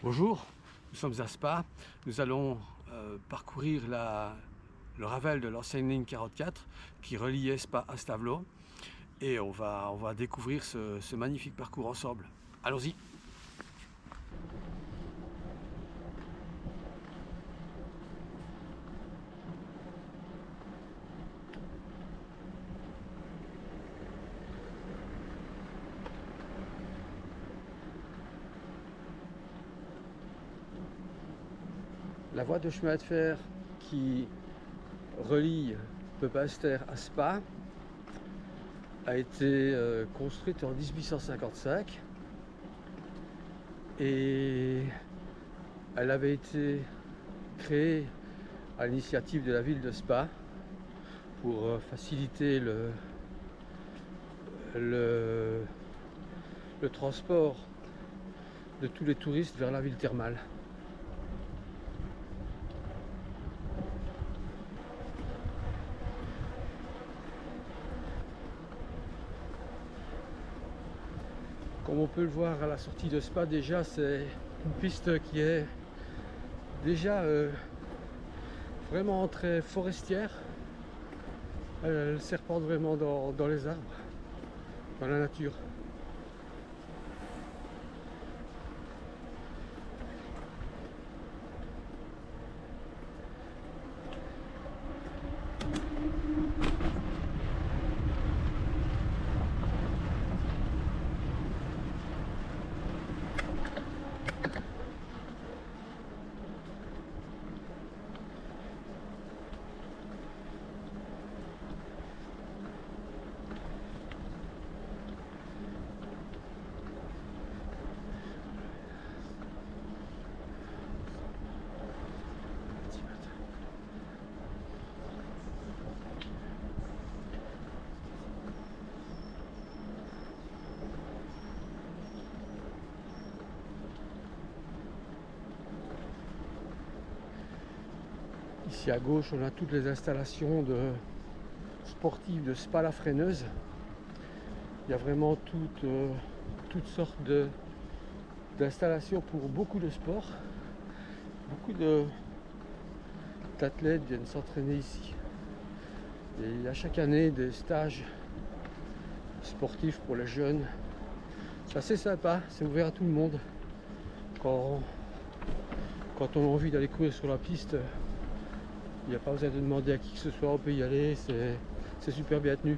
Bonjour, nous sommes à Spa. Nous allons parcourir le Ravel de l'ancienne ligne 44 qui reliait Spa à Stavelot. Et on va découvrir ce magnifique parcours ensemble. Allons-y! La voie de chemin de fer qui relie Pepinster à Spa a été construite en 1855 et elle avait été créée à l'initiative de la ville de Spa pour faciliter le transport de tous les touristes vers la ville thermale. Comme on peut le voir à la sortie de Spa, déjà c'est une piste qui est déjà vraiment très forestière. Elle serpente vraiment dans les arbres, dans la nature. Ici à gauche, on a toutes les installations sportives de Spa-la-Freineuse. Il y a vraiment toutes sortes d'installations pour beaucoup de sports. Beaucoup d'athlètes viennent s'entraîner ici. Et il y a chaque année des stages sportifs pour les jeunes. C'est assez sympa, c'est ouvert à tout le monde. Quand on a envie d'aller courir sur la piste, il n'y a pas besoin de demander à qui que ce soit, on peut y aller, c'est super bien tenu.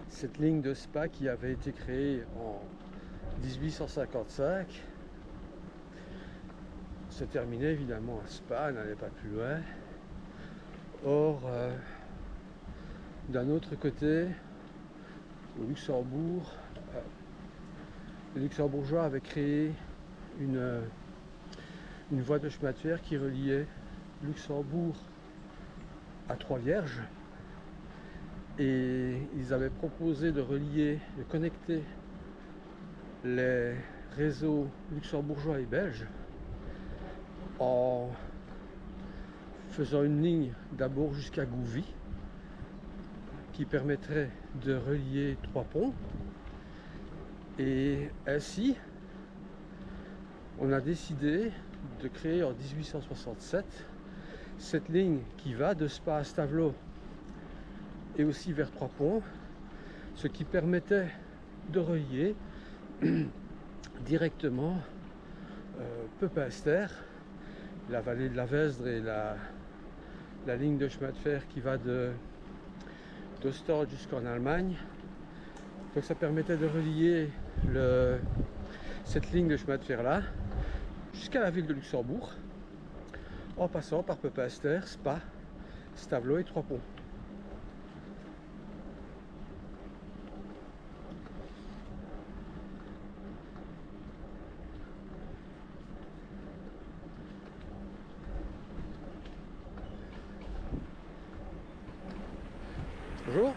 Cette ligne de Spa qui avait été créée en 1855 se terminait évidemment à Spa, elle n'allait pas plus loin. Or, d'un autre côté, au Luxembourg, les Luxembourgeois avaient créé une voie de chemin de fer qui reliait Luxembourg à Trois-Vierges, et ils avaient proposé de connecter les réseaux luxembourgeois et belges en faisant une ligne d'abord jusqu'à Gouvy qui permettrait de relier trois ponts, et ainsi on a décidé de créer en 1867 cette ligne qui va de Spa à Stavelot et aussi vers Trois Ponts, ce qui permettait de relier directement Pepinster, la vallée de la Vesdre et la ligne de chemin de fer qui va d'Ostende jusqu'en Allemagne. Donc ça permettait de relier cette ligne de chemin de fer là jusqu'à la ville de Luxembourg en passant par Pepinster, Spa, Stavelot et Trois Ponts. Bonjour.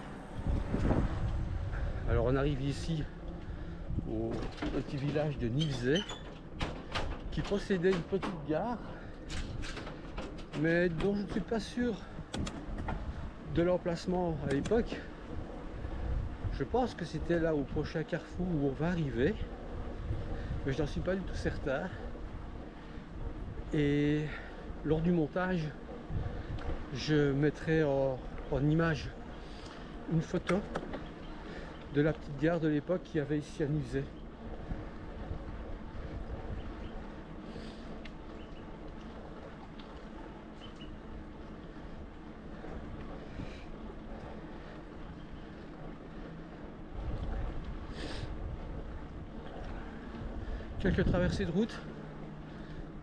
Alors on arrive ici au petit village de Nivzé qui possédait une petite gare mais dont je ne suis pas sûr de l'emplacement à l'époque. Je pense que c'était là au prochain carrefour où on va arriver, mais je n'en suis pas du tout certain. Et lors du montage, je mettrai en image une photo de la petite gare de l'époque qu'il y avait ici à Nivesay. Quelques traversées de route,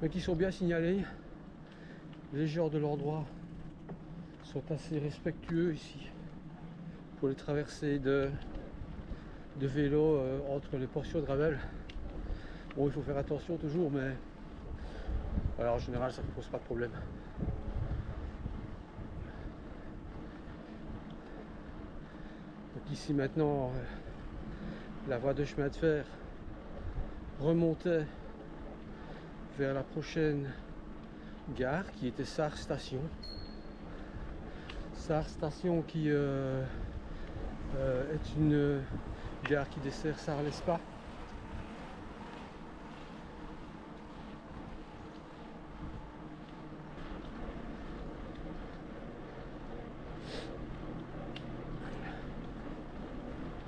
mais qui sont bien signalées. Les gens de l'endroit sont assez respectueux ici pour les traversées de vélo entre les portions de Ravel. Bon, il faut faire attention toujours, mais voilà, en général ça ne pose pas de problème. Donc ici maintenant, la voie de chemin de fer remontait vers la prochaine gare qui était Sarre Station. Sarre Station qui est une gare qui dessert Sarre-l'Espa.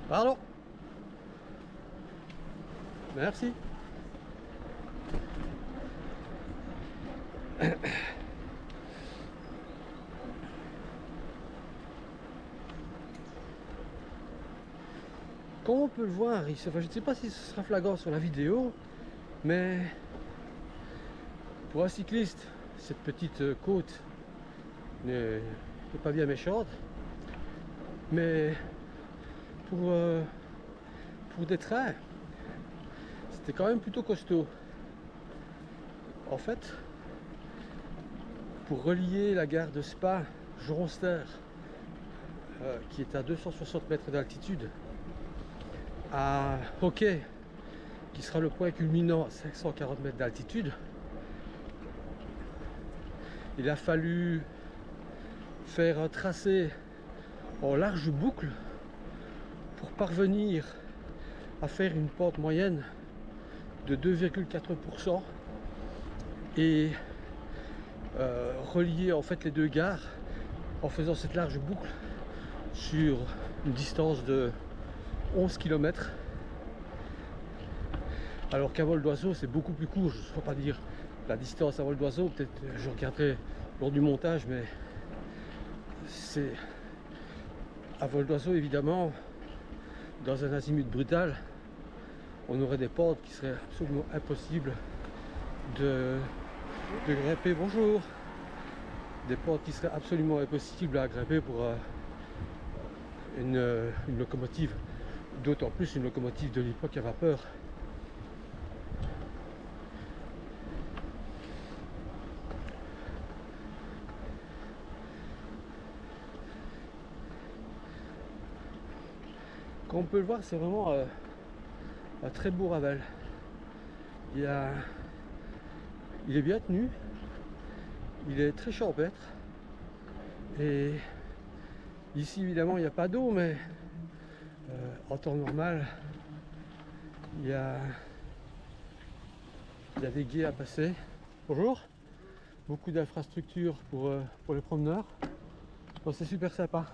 Pardon. Merci. Comme on peut le voir, je ne sais pas si ce sera flagrant sur la vidéo, mais pour un cycliste, cette petite côte n'est pas bien méchante, mais pour des trains, c'était quand même plutôt costaud. En fait, pour relier la gare de Spa, Joronster, qui est à 260 mètres d'altitude, à Hockey, qui sera le point culminant à 540 mètres d'altitude, il a fallu faire un tracé en large boucle pour parvenir à faire une pente moyenne de 2,4% et relier en fait les deux gares en faisant cette large boucle sur une distance de 11 km, alors qu'à vol d'oiseau c'est beaucoup plus court. Je ne saurais pas dire la distance à vol d'oiseau, peut-être je regarderai lors du montage, mais c'est à vol d'oiseau évidemment, dans un azimut brutal, on aurait des pentes qui seraient absolument impossibles de grimper. Bonjour. Des pentes qui seraient absolument impossibles à grimper pour une locomotive, d'autant plus une locomotive de l'époque à vapeur. Comme on peut le voir, c'est vraiment un très beau Ravel. Il est bien tenu, il est très champêtre, et ici évidemment il n'y a pas d'eau, mais en temps normal il y a des guiers à passer. Bonjour. Beaucoup d'infrastructures pour les promeneurs. Bon, c'est super sympa.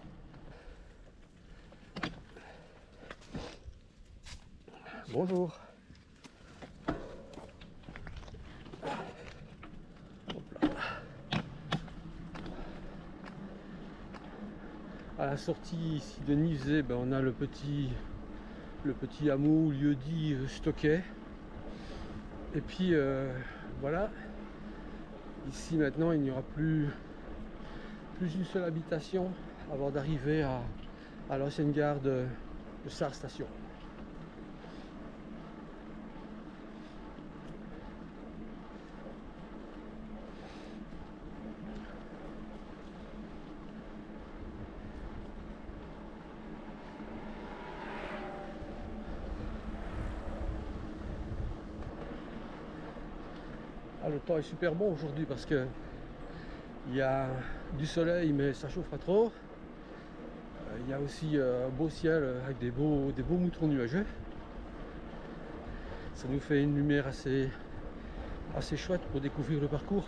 Bonjour. Hop là. À la sortie ici de Nivesay, ben, on a le petit hameau, lieu dit Stockey. Et puis voilà. Ici maintenant il n'y aura plus une seule habitation avant d'arriver à l'ancienne gare de Sarre Station. Ah, le temps est super bon aujourd'hui parce que il y a du soleil mais ça chauffe pas trop. il y a aussi un beau ciel avec des beaux moutons nuageux. Ça nous fait une lumière assez chouette pour découvrir le parcours.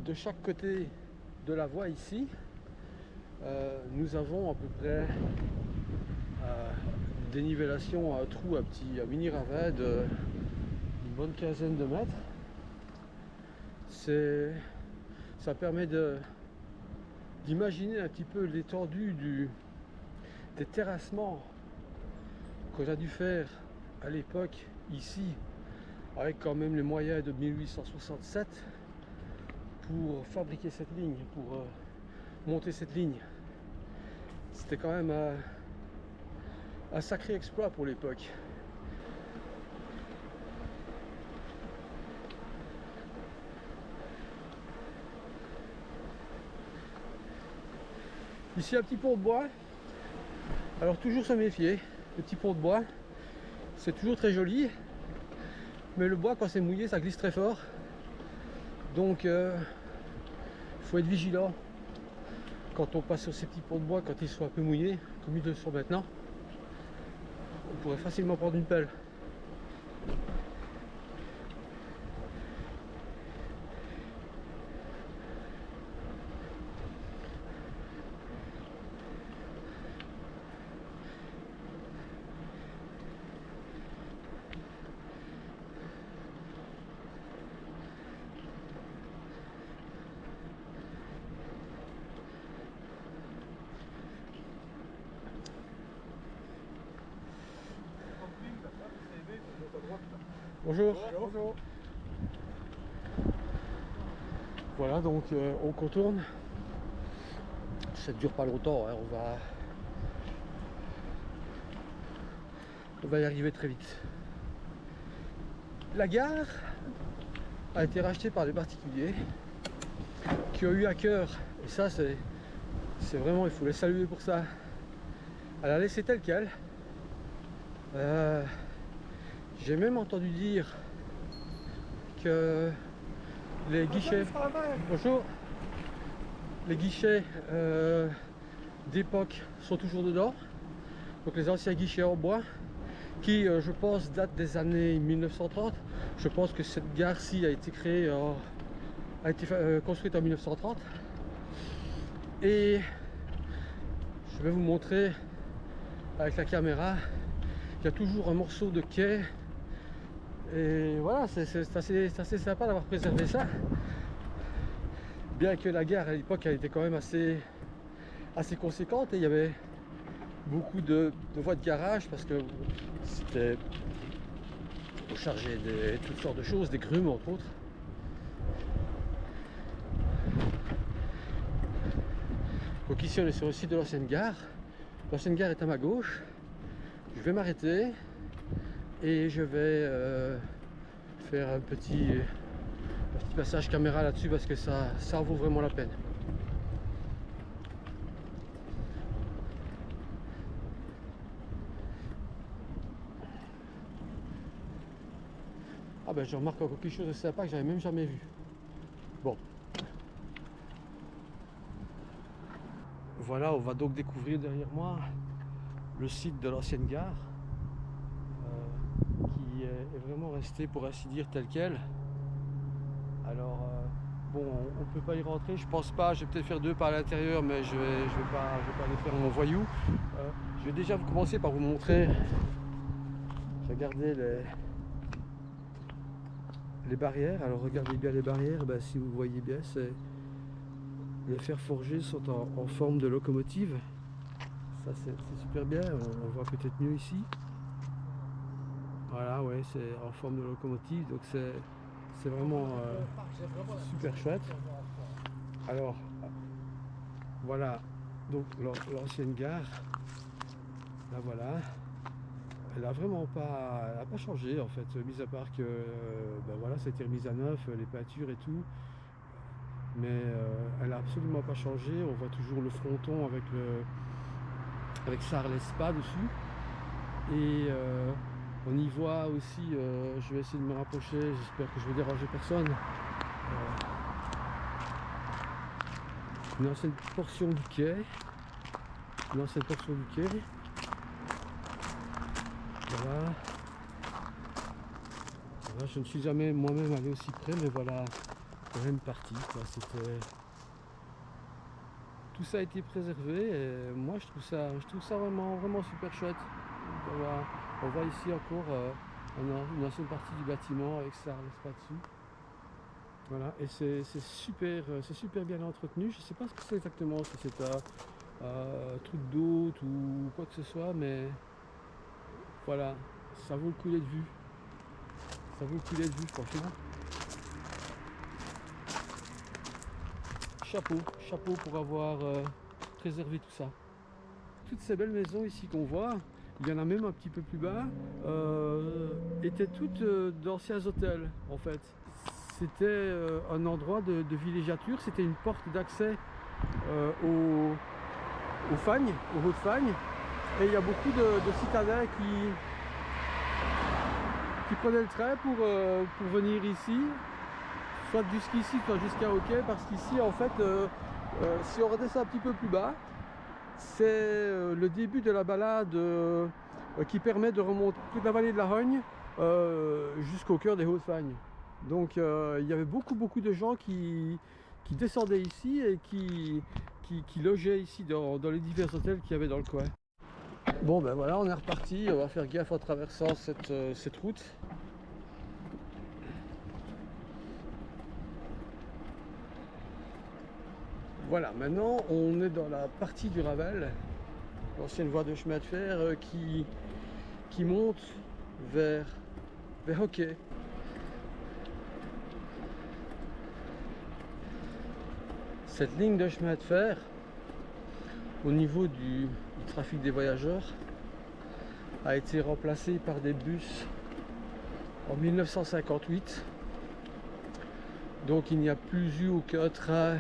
De chaque côté de la voie ici, nous avons à peu près une dénivellation, un trou, un mini ravin de une bonne quinzaine de mètres. Ça permet d'imaginer un petit peu l'étendue des terrassements qu'on a dû faire à l'époque ici, avec quand même les moyens de 1867 pour fabriquer cette ligne, pour monter cette ligne. C'était quand même un sacré exploit pour l'époque. Ici un petit pont de bois, alors toujours se méfier, le petit pont de bois, c'est toujours très joli, mais le bois quand c'est mouillé ça glisse très fort, donc il faut être vigilant quand on passe sur ces petits ponts de bois, quand ils sont un peu mouillés, comme ils le sont maintenant, on pourrait facilement prendre une pelle. Bonjour. Bonjour. Voilà, donc on contourne. Ça ne dure pas longtemps, hein, on va y arriver très vite. La gare a été rachetée par des particuliers qui ont eu à cœur, et ça c'est vraiment, il faut les saluer pour ça, à la laisser telle qu'elle. J'ai même entendu dire que les guichets, bonjour, les guichets d'époque sont toujours dedans, donc les anciens guichets en bois qui je pense datent des années 1930. Je pense que cette gare-ci a été construite en 1930, et je vais vous montrer avec la caméra, il y a toujours un morceau de quai. Et voilà, c'est assez sympa d'avoir préservé ça. Bien que la gare à l'époque elle était quand même assez conséquente, et il y avait beaucoup de voies de garage parce que c'était pour charger toutes sortes de choses, des grumes entre autres. Donc ici on est sur le site de l'ancienne gare. L'ancienne gare est à ma gauche. Je vais m'arrêter et je vais faire un petit passage caméra là-dessus parce que ça en vaut vraiment la peine. Ah ben je remarque encore quelque chose de sympa que j'avais même jamais vu. Bon. Voilà, on va donc découvrir derrière moi le site de l'ancienne gare qui est vraiment resté, pour ainsi dire, tel quel. Alors bon, on peut pas y rentrer, je pense pas. Je vais peut-être faire deux pas à l'intérieur, mais je vais pas aller faire mon voyou. Je vais déjà commencer par vous montrer. Regardez les barrières. Alors regardez bien les barrières. Ben, si vous voyez bien, les fers forgés sont en forme de locomotive. Ça c'est super bien. On voit peut-être mieux ici. Voilà, ouais, c'est en forme de locomotive, donc c'est vraiment super chouette. Alors voilà, donc l'ancienne gare, là voilà, elle a vraiment pas, elle a pas changé en fait, mis à part que ben voilà, ça a été remis à neuf, les peintures et tout, mais elle a absolument pas changé. On voit toujours le fronton avec Sarlespa dessus, et On y voit aussi, je vais essayer de me rapprocher, j'espère que je vais déranger personne. Une ancienne portion du quai. Une ancienne portion du quai. Voilà. Voilà, je ne suis jamais moi-même allé aussi près, mais voilà, quand même partie. C'était... Tout ça a été préservé et moi je trouve ça vraiment, vraiment super chouette. On voit ici encore une ancienne partie du bâtiment avec ça là-dessus. Voilà, et c'est super bien entretenu. Je ne sais pas ce que c'est exactement, si c'est un truc d'hôte ou quoi que ce soit, mais voilà, ça vaut le coup d'être vu. Ça vaut le coup d'être vu, franchement. Chapeau pour avoir préservé tout ça. Toutes ces belles maisons ici qu'on voit, il y en a même un petit peu plus bas, étaient toutes d'anciens hôtels en fait. C'était un endroit de villégiature, c'était une porte d'accès aux Fagnes, aux Hauts-de-Fagne. Et il y a beaucoup de citadins qui prenaient le train pour venir ici, soit jusqu'ici, soit jusqu'à Hockey, parce qu'ici en fait, si on redescend un petit peu plus bas, c'est le début de la balade qui permet de remonter toute la vallée de la Hogne jusqu'au cœur des Hauts-de-Fagne. Donc il y avait beaucoup de gens qui descendaient ici et qui logeaient ici dans les divers hôtels qu'il y avait dans le coin. Bon ben voilà, on est reparti, on va faire gaffe en traversant cette route. Voilà, maintenant on est dans la partie du Ravel, l'ancienne voie de chemin de fer qui monte vers Hockey. Cette ligne de chemin de fer, au niveau du trafic des voyageurs, a été remplacée par des bus en 1958. Donc il n'y a plus eu aucun train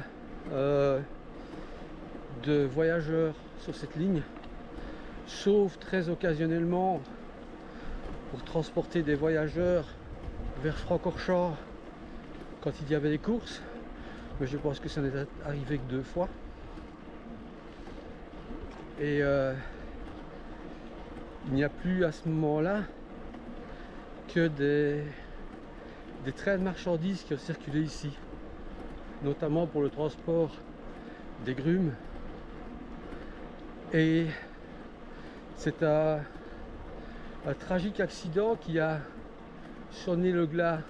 de voyageurs sur cette ligne, sauf très occasionnellement pour transporter des voyageurs vers Francorchamps quand il y avait des courses, mais je pense que ça n'est arrivé que 2 fois. Et il n'y a plus à ce moment-là que des trains de marchandises qui ont circulé ici, notamment pour le transport des grumes. Et c'est un tragique accident qui a sonné le glas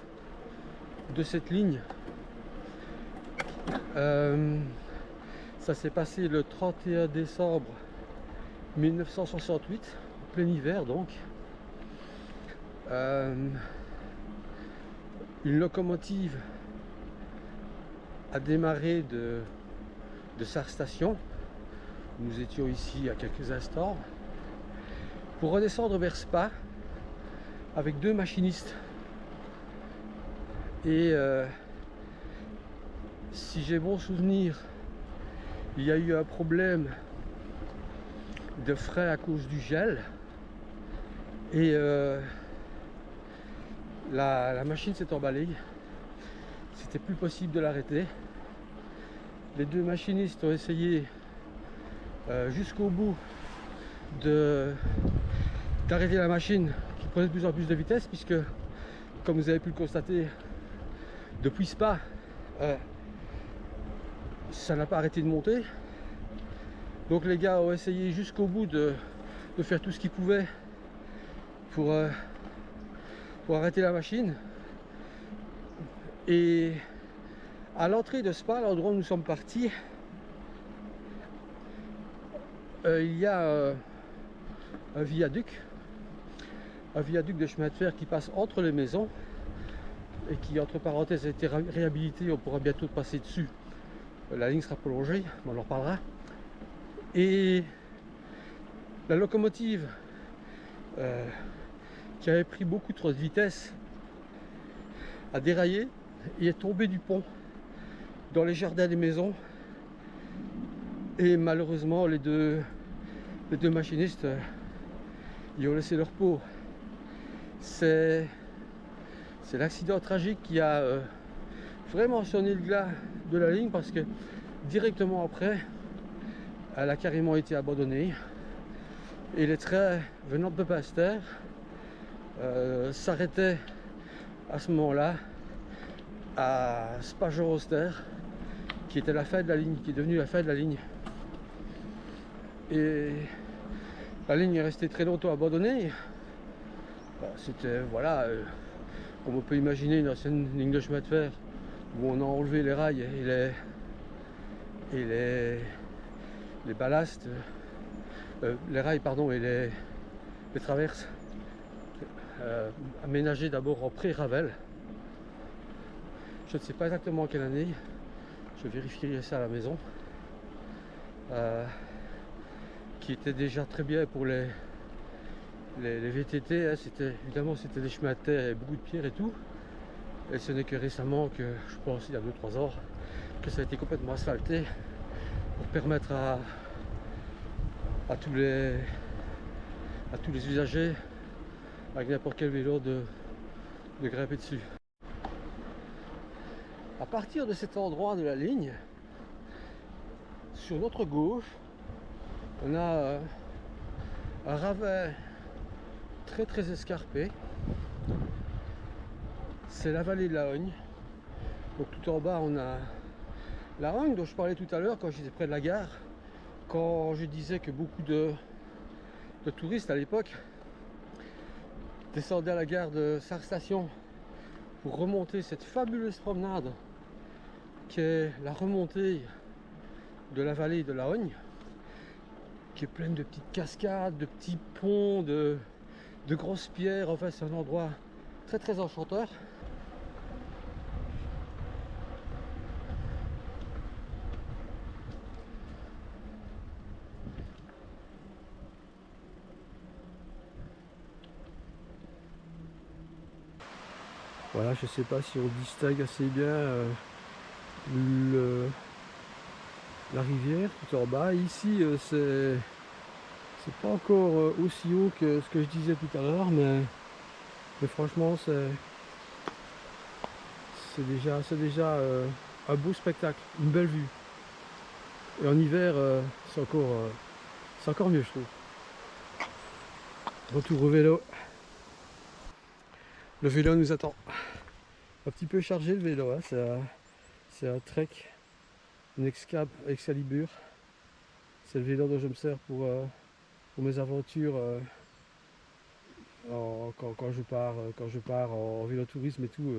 de cette ligne. Ça s'est passé le 31 décembre 1968, en plein hiver donc. Une locomotive a démarré de sa station. Nous étions ici il y a quelques instants pour redescendre vers Spa avec 2 machinistes. Et si j'ai bon souvenir, il y a eu un problème de frein à cause du gel et la machine s'est emballée. C'était plus possible de l'arrêter. Les 2 machinistes ont essayé jusqu'au bout d'arrêter la machine qui prenait de plus en plus de vitesse, puisque comme vous avez pu le constater depuis Spa, ça n'a pas arrêté de monter. Donc les gars ont essayé jusqu'au bout de faire tout ce qu'ils pouvaient pour arrêter la machine. Et à l'entrée de Spa, l'endroit où nous sommes partis, il y a un viaduc de chemin de fer qui passe entre les maisons et qui, entre parenthèses, a été réhabilité. On pourra bientôt passer dessus. La ligne sera prolongée, on en reparlera. Et la locomotive qui avait pris beaucoup trop de vitesse a déraillé et est tombée du pont dans les jardins des maisons. Et malheureusement, les deux machinistes y ont laissé leur peau. c'est l'accident tragique qui a vraiment sonné le glas de la ligne, parce que directement après, elle a carrément été abandonnée et les trains venant de Basse-Terre s'arrêtaient à ce moment-là à Spageur-Auster, qui était la fin de la ligne, qui est devenue la fin de la ligne. Et la ligne est restée très longtemps abandonnée. C'était, voilà, comme on peut imaginer une ancienne ligne de chemin de fer où on a enlevé les rails et les ballasts, les rails pardon, et les traverses, aménagées d'abord en pré-Ravel. Je ne sais pas exactement en quelle année, je vérifierai ça à la maison, qui était déjà très bien pour les VTT, hein. Évidemment c'était des chemins de terre et beaucoup de pierres et tout, et ce n'est que récemment, que je pense il y a 2-3 ans, que ça a été complètement asphalté pour permettre à tous les usagers avec n'importe quel vélo de grimper dessus. À partir de cet endroit de la ligne, sur notre gauche, on a un ravin très escarpé. C'est la vallée de la Hogne. Donc tout en bas on a la Hogne dont je parlais tout à l'heure quand j'étais près de la gare, quand je disais que beaucoup de touristes à l'époque descendaient à la gare de Sarre Station pour remonter cette fabuleuse promenade qui est la remontée de la vallée de la Hogne, qui est pleine de petites cascades, de petits ponts, de grosses pierres. Enfin, c'est un endroit très enchanteur. Voilà, je sais pas si on distingue assez bien la rivière tout en bas. Ici, c'est pas encore aussi haut que ce que je disais tout à l'heure, mais franchement, c'est déjà un beau spectacle, une belle vue. Et en hiver, c'est encore mieux, je trouve. Retour au vélo. Le vélo nous attend. Un petit peu chargé le vélo, hein. C'est un Trek, une Excalibur. C'est le vélo dont je me sers pour mes aventures quand je pars en vélotourisme et tout.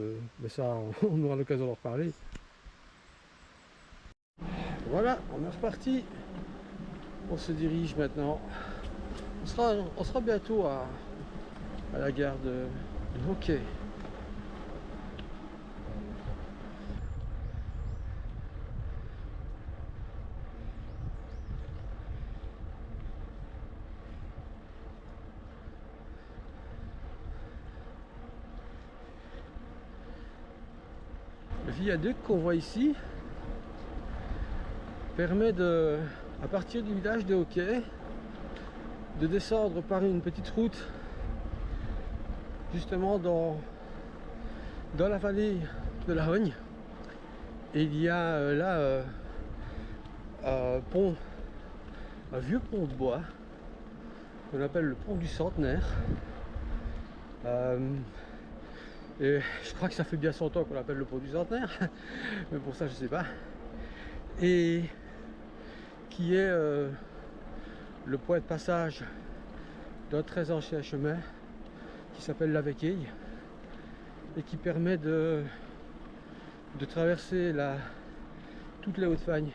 Mais ça, on aura l'occasion d'en reparler. Voilà, on est reparti. On se dirige maintenant. On sera bientôt à la gare de Hockey. Le viaduc qu'on voit ici permet à partir du village de Hockey, de descendre par une petite route justement dans la vallée de la Hogne. Et il y a là un vieux pont de bois qu'on appelle le pont du Centenaire. Et je crois que ça fait bien 100 ans qu'on l'appelle le pont du Centenaire, mais pour ça je sais pas. Et qui est le point de passage d'un très ancien chemin qui s'appelle la Véquille et qui permet de traverser toutes les Hautes-Fagnes.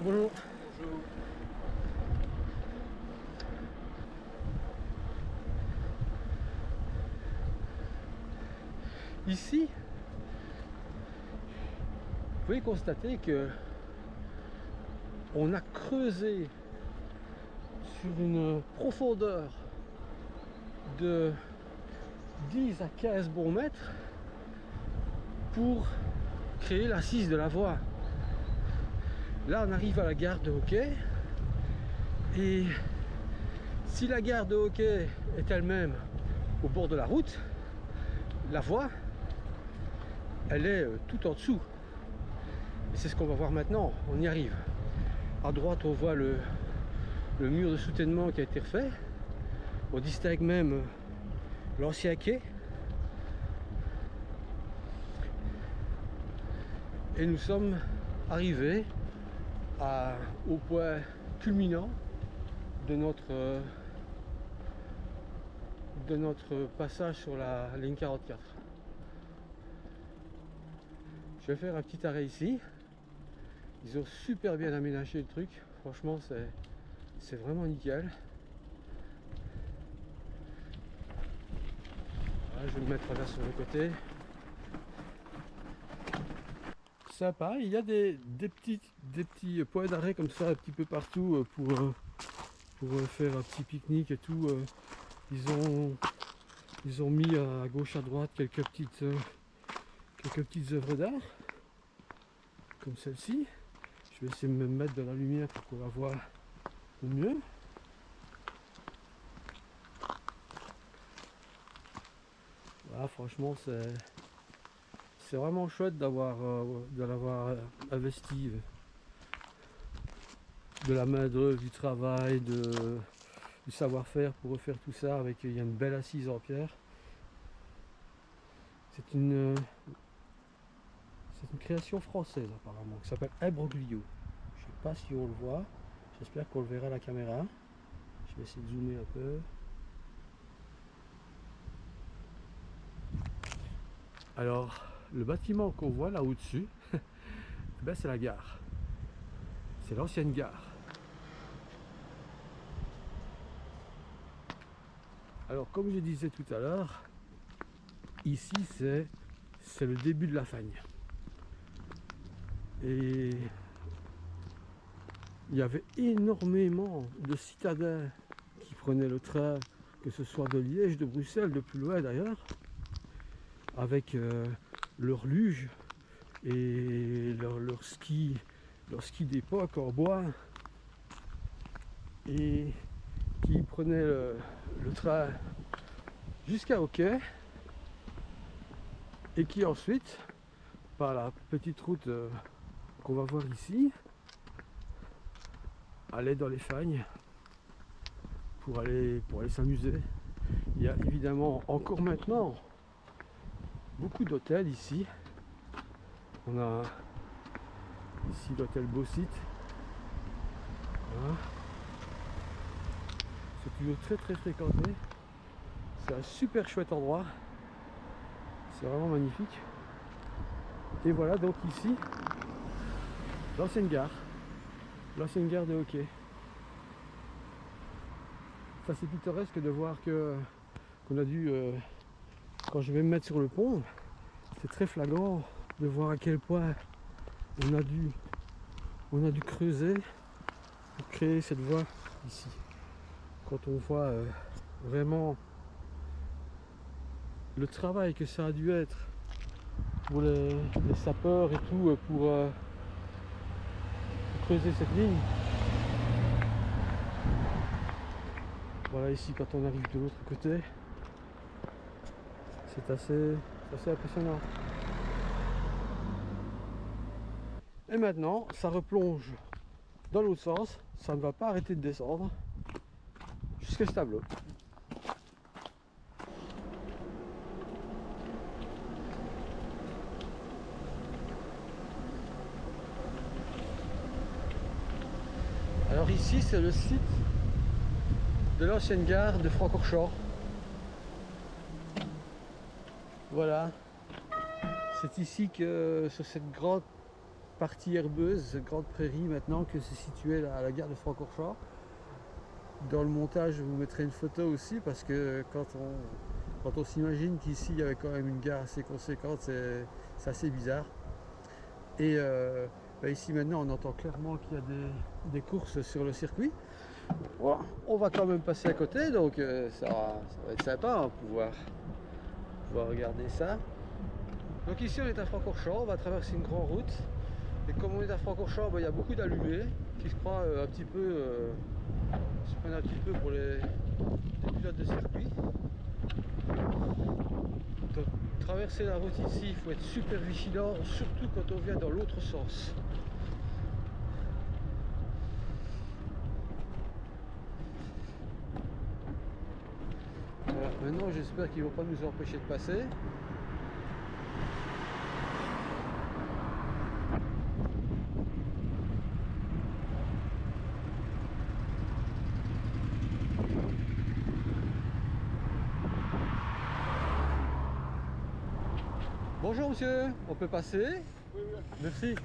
Bonjour. Bonjour. Ici, vous pouvez constater que on a creusé sur une profondeur de 10 à 15 bons mètres pour créer l'assise de la voie. Là, on arrive à la gare de hockey. Et si la gare de hockey est elle-même au bord de la route, la voie, elle est tout en dessous. Et c'est ce qu'on va voir maintenant. On y arrive. À droite, on voit le mur de soutènement qui a été refait. On distingue même l'ancien quai. Et nous sommes arrivés au point culminant de notre passage sur la ligne 44. Je vais faire un petit arrêt ici. Ils ont super bien aménagé le truc. Franchement, c'est vraiment nickel. Voilà, je vais me mettre là sur le côté. Sympa, il y a des petits points d'arrêt comme ça un petit peu partout pour faire un petit pique-nique et tout. Ils ont mis à gauche à droite quelques petites œuvres d'art comme celle-ci. Je vais essayer de me mettre dans la lumière pour qu'on la voit au mieux. Voilà, franchement c'est vraiment chouette de l'avoir investi, de la main d'œuvre, du travail, du savoir-faire pour refaire tout ça. Il y a une belle assise en pierre. C'est une création française apparemment, qui s'appelle Imbroglio. Je sais pas si on le voit, j'espère qu'on le verra à la caméra. Je vais essayer de zoomer un peu. Alors, le bâtiment qu'on voit là au-dessus, ben c'est la gare. C'est l'ancienne gare. Alors, comme je disais tout à l'heure, ici c'est le début de la Fagne. Et il y avait énormément de citadins qui prenaient le train, que ce soit de Liège, de Bruxelles, de plus loin d'ailleurs, avec leur luge et leur ski d'époque en bois, et qui prenaient le train jusqu'à Hockey, et qui ensuite, par la petite route qu'on va voir ici, allaient dans les Fagnes pour aller s'amuser. Il y a évidemment encore maintenant beaucoup d'hôtels ici. On a ici l'hôtel Beau Site. Voilà. C'est toujours très très fréquenté. C'est un super chouette endroit. C'est vraiment magnifique. Et voilà donc ici l'ancienne gare de hockey. Ça c'est pittoresque de voir qu'on a dû, quand je vais me mettre sur le pont, c'est très flagrant de voir à quel point on a dû creuser pour créer cette voie ici. Quand on voit vraiment le travail que ça a dû être pour les sapeurs et tout, pour creuser cette ligne. Voilà, ici quand on arrive de l'autre côté, c'est assez impressionnant. Et maintenant, ça replonge dans l'autre sens, ça ne va pas arrêter de descendre jusqu'à ce tableau. Alors ici, c'est le site de l'ancienne gare de Francorchamps. Voilà, c'est ici que, sur cette grande partie herbeuse, cette grande prairie maintenant, que se situait la gare de Francorchamps. Dans le montage, je vous mettrai une photo aussi, parce que quand on s'imagine qu'ici il y avait quand même une gare assez conséquente, c'est assez bizarre. Et ici maintenant on entend clairement qu'il y a des courses sur le circuit. Voilà. On va quand même passer à côté, donc ça va être sympa hein, pouvoir regarder ça. Donc ici on est à Francorchamps, on va traverser une grande route Et comme on est à Francorchamps, il y a beaucoup d'allumés qui se croient un petit peu, se prennent un petit peu pour des pilotes de circuit. Donc traverser la route ici, il faut être super vigilant, surtout quand on vient dans l'autre sens. Voilà, maintenant j'espère qu'ils ne vont pas nous empêcher de passer. Bonjour monsieur, on peut passer? Oui, oui. Merci.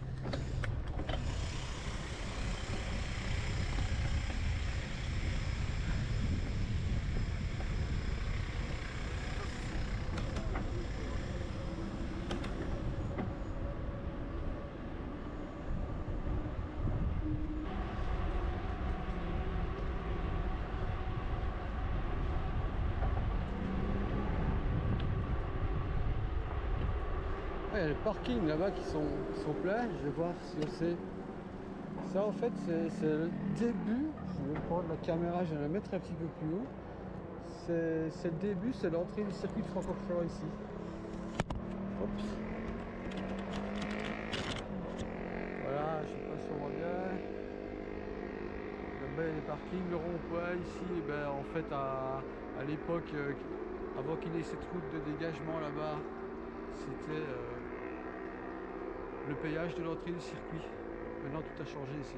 Il y a les parkings là-bas qui sont pleins, je vais voir si on sait. Ça en fait c'est le début, je vais prendre la caméra, je vais la mettre un petit peu plus haut. C'est le début, c'est l'entrée du circuit de Francorchamps ici. Hop. Voilà, je sais pas si on voit bien. Là-bas il y a les parkings, le rond-point ici, et ben, en fait à l'époque, avant qu'il y ait cette route de dégagement là-bas, c'était le péage de l'entrée du circuit. Maintenant tout a changé ici.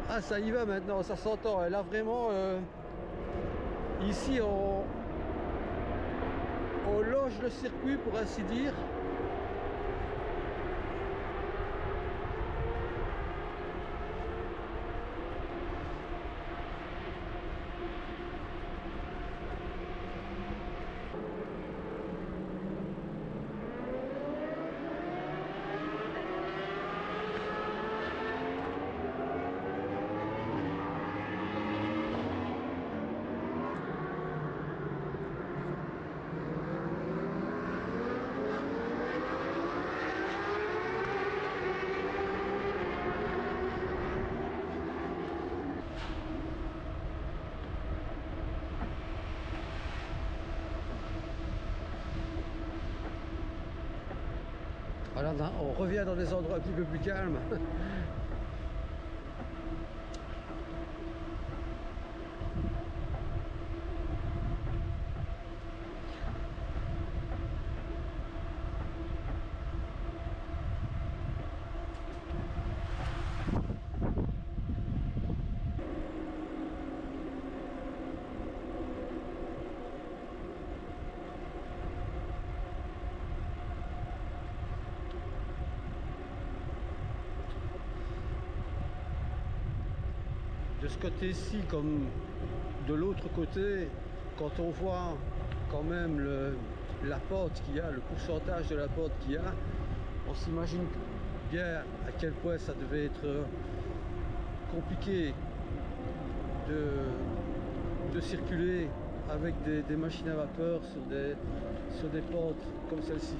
Ah ça y va maintenant, ça s'entend. Là vraiment, ici on loge le circuit pour ainsi dire. Voilà, on revient dans des endroits un petit peu plus calmes. De ce côté-ci comme de l'autre côté, quand on voit quand même la pente qu'il y a, le pourcentage de la pente qu'il y a, on s'imagine bien à quel point ça devait être compliqué de circuler avec des machines à vapeur sur des pentes comme celle-ci.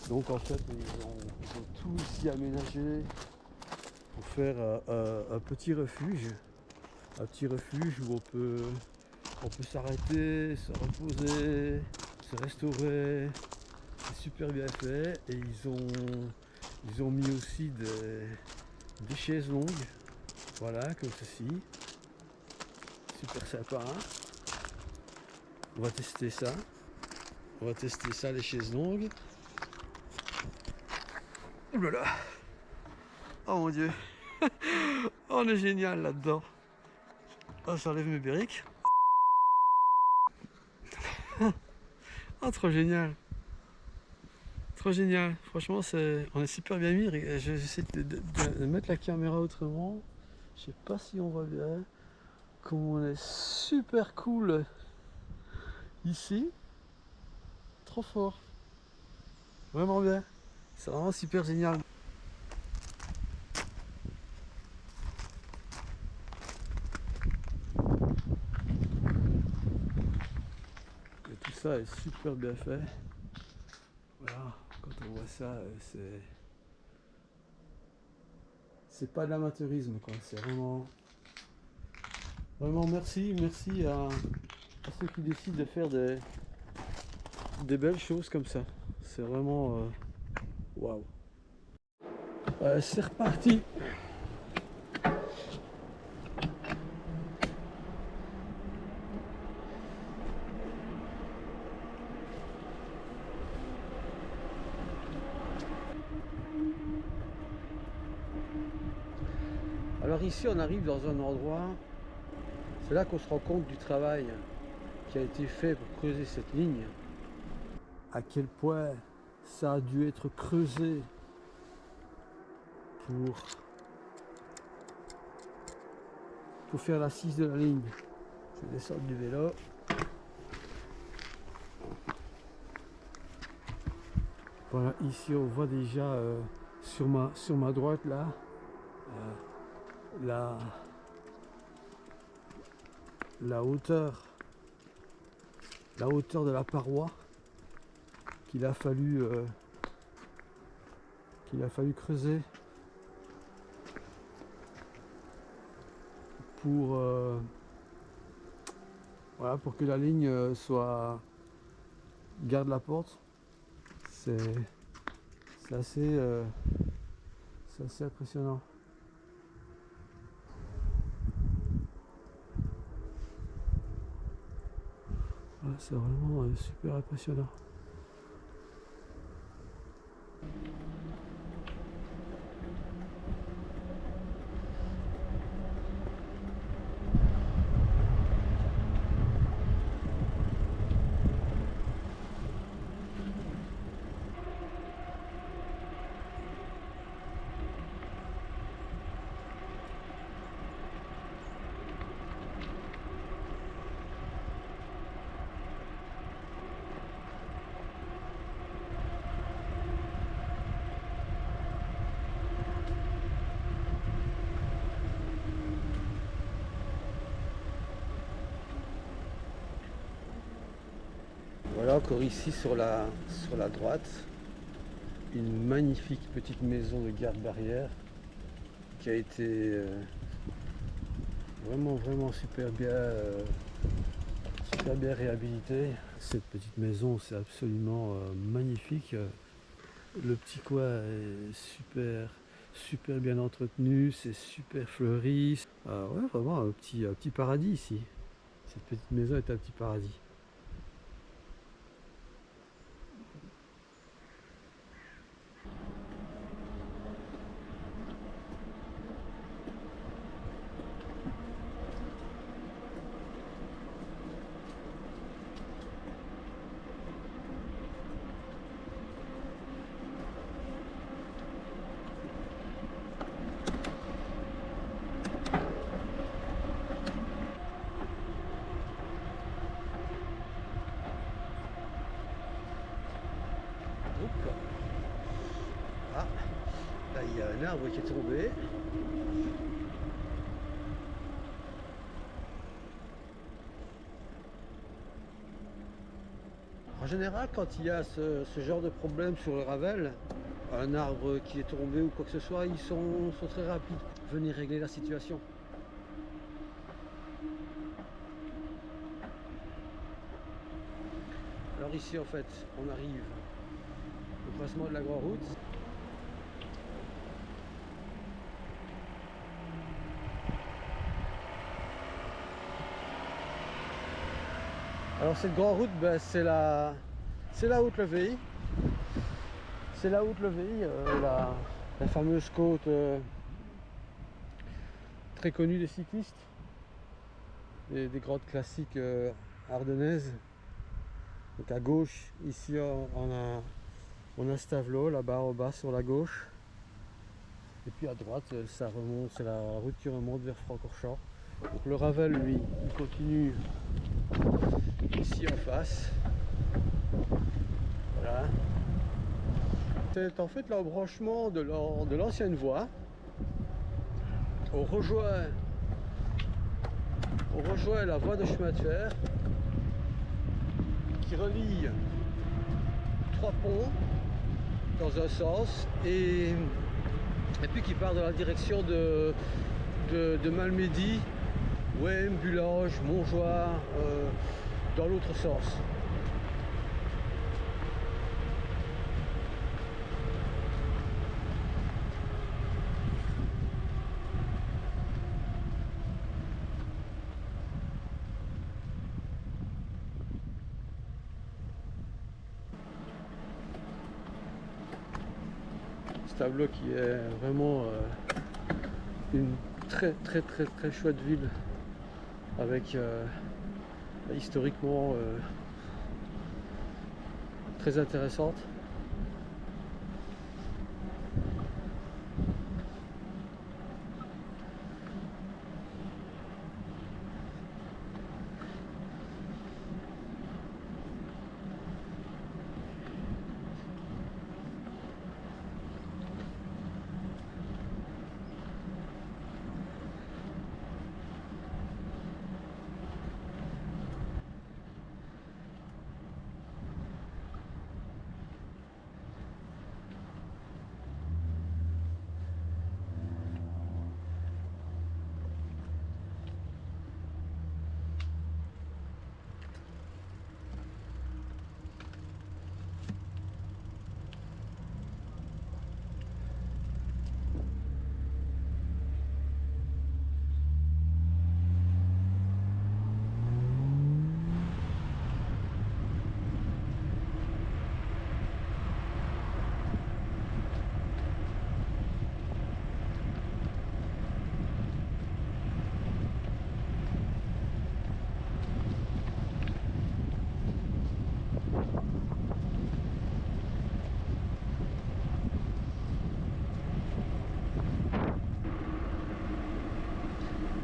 Donc en fait ils ont tout ici aménagé pour faire un petit refuge où on peut s'arrêter, se reposer, se restaurer. C'est super bien fait et ils ont mis aussi des chaises longues, voilà, comme ceci. Super sympa, hein. On va tester ça. On va tester ça, les chaises longues. Ouh là là. Oh mon dieu. On est génial là-dedans. Oh, j'enlève mes briques. Oh, trop génial. Trop génial. Franchement, on est super bien mis. J'essaie de mettre la caméra autrement. Je sais pas si on voit bien. Comme on est super cool ici. Trop fort. Vraiment bien. C'est vraiment super génial. Et tout ça est super bien fait. Voilà, quand on voit ça, c'est pas de l'amateurisme, quoi. C'est vraiment merci à ceux qui décident de faire des belles choses comme ça. C'est vraiment waouh. C'est reparti. Alors ici on arrive dans un endroit, c'est là qu'on se rend compte du travail qui a été fait pour creuser cette ligne. À quel point ça a dû être creusé pour faire l'assise de la ligne. Je vais descendre du vélo. Voilà, ici on voit déjà sur ma droite là la hauteur de la paroi qu'il a fallu creuser pour voilà, pour que la ligne garde la porte. C'est assez impressionnant. Ouais, c'est vraiment super impressionnant. Voilà encore ici sur la droite, une magnifique petite maison de garde-barrière qui a été vraiment super bien réhabilitée. Cette petite maison, c'est absolument magnifique. Le petit coin est super bien entretenu, c'est super fleuri. Ouais, vraiment un petit paradis ici. Cette petite maison est un petit paradis. Ah, là il y a un arbre qui est tombé. En général, quand il y a ce genre de problème sur le Ravel, un arbre qui est tombé ou quoi que ce soit, ils sont très rapides pour venir régler la situation. Alors ici en fait, on arrive au croisement de la Grande Route. Alors cette grande route, ben, c'est la Haute-Leveille. C'est la Haute-Leveille, la fameuse côte très connue des cyclistes, des grandes classiques ardennaises. Donc à gauche, ici on a Stavelot, là-bas en bas sur la gauche. Et puis à droite, ça remonte, c'est la route qui remonte vers Francorchamps. Donc le Ravel, lui, il continue ici en face. Voilà. C'est en fait l'embranchement de l'ancienne voie. On rejoint la voie de chemin de fer qui relie 3 ponts dans un sens et puis qui part dans la direction de Malmedy, Wem, Bulange, Montjoie, dans l'autre sens. Ce tableau qui est vraiment une très chouette ville avec historiquement très intéressante.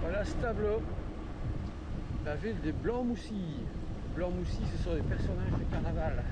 Voilà Stavelot, la ville des Blancs-Moussis. Blancs-Moussis, ce sont des personnages de carnaval.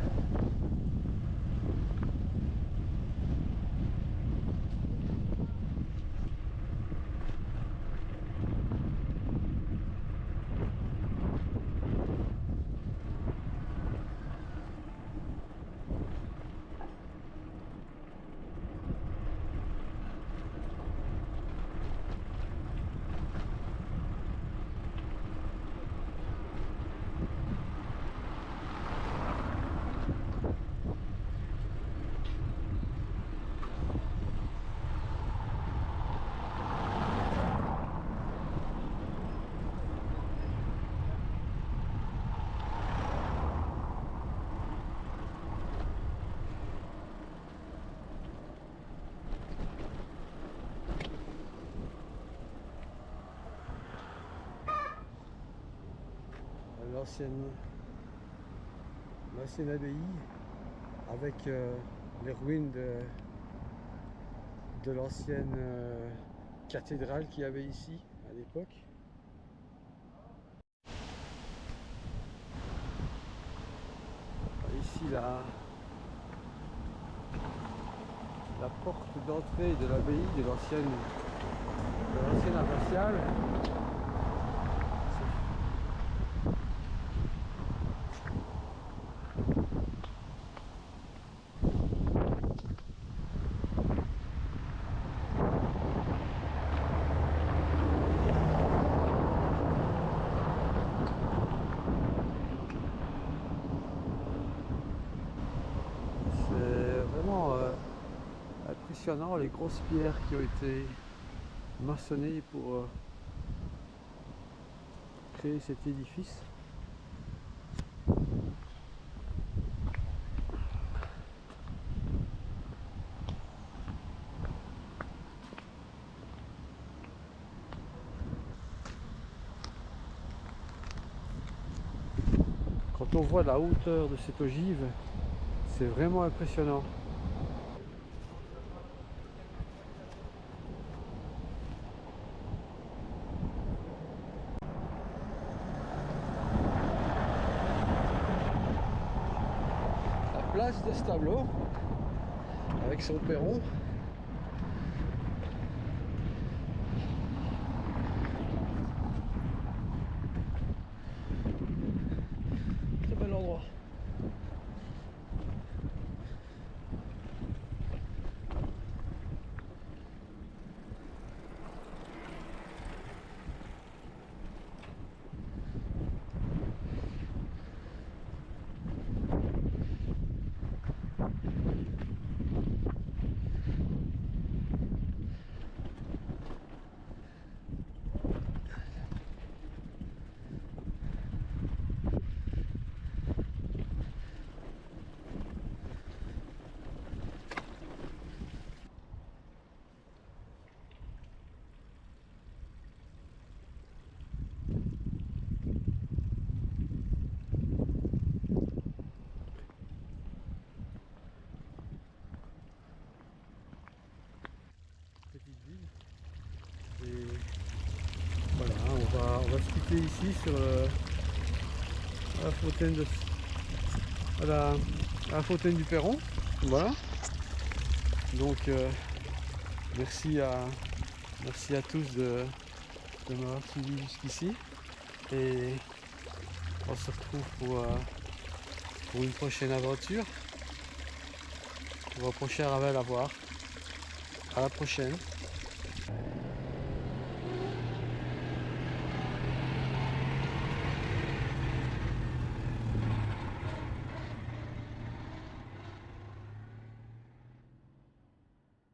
L'ancienne abbaye avec les ruines de l'ancienne cathédrale qu'il y avait ici à l'époque. Ici la porte d'entrée de l'abbaye de l'ancienne abbatiale. Impressionnant les grosses pierres qui ont été maçonnées pour créer cet édifice. quand on voit la hauteur de cette ogive, c'est vraiment impressionnant. La place d'Establot, avec son perron. Très bel endroit. Petite ville. Et voilà, on va se quitter ici sur la fontaine de la fontaine du Perron. Voilà. Donc merci à tous de m'avoir suivi jusqu'ici. Et on se retrouve pour une prochaine aventure. Pour un prochain Ravel à voir. À la prochaine.